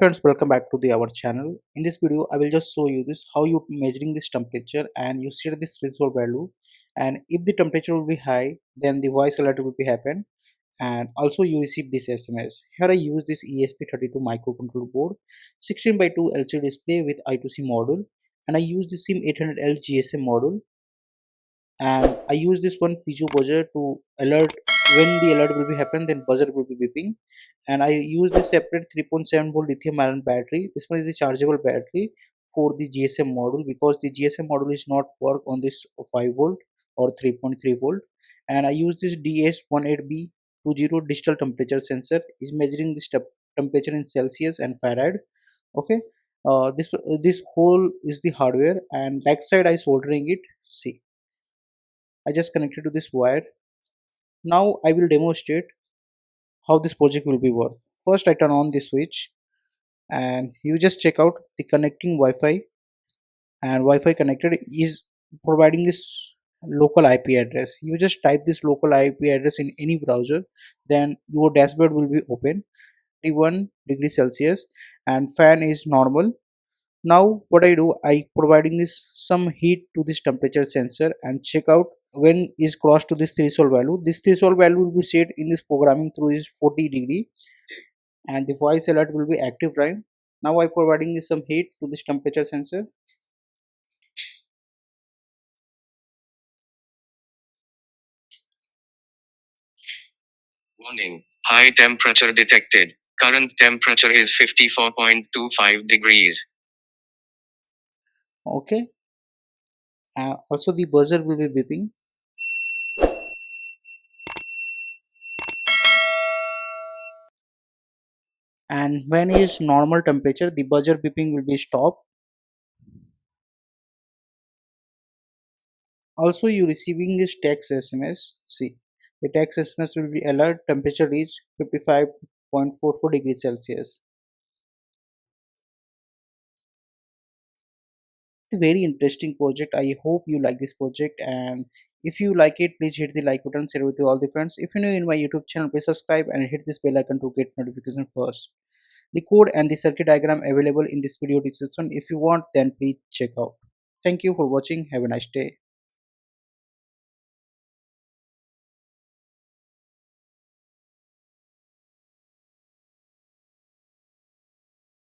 friends, welcome back to our channel. In this video I will just show you this how you measuring this temperature, and you set this threshold value, and if the temperature will be high then the voice alert will be happen, and also you receive this SMS. Here I use this ESP32 microcontroller board, 16 by 2 LCD display with I2C module, and I use the SIM 800L GSM module, and I use this one piezo buzzer to alert when the alert will be happen, then buzzer will be beeping. And I use this separate 3.7 volt lithium ion battery. This one is the chargeable battery for the GSM module, because the GSM module is not work on this 5 volt or 3.3 volt. And I use this DS18B20 digital temperature sensor, is measuring this temperature in Celsius and Farad. Okay. This whole is the hardware, and backside I soldering it. See, I just connected to this wire. Now I will demonstrate how this project will be work. First I turn on the switch, and you just check out the connecting Wi-Fi, and Wi-Fi connected is providing this local IP address. You just type this local IP address in any browser, then your dashboard will be open. 31 degrees Celsius and fan is normal. Now what I do, I providing this some heat to this temperature sensor and check out when is crossed to this threshold value. This threshold value will be set in this programming through is 40 degree, and the voice alert will be active, right? Now I providing this some heat to this temperature sensor. Warning, high temperature detected. Current temperature is 54.25 degrees. Okay. Also the buzzer will be beeping. And when is normal temperature, the buzzer beeping will be stopped. Also you receiving this text SMS. See, the text SMS will be alert temperature reach 55.44 degrees Celsius. It's a very interesting project. I hope you like this project, and if you like it, please hit the like button, share with all the friends. If you're new in my YouTube channel, please subscribe and hit this bell icon to get notification first. The code and the circuit diagram available in this video description. If you want, then please check out. Thank you for watching. Have a nice day.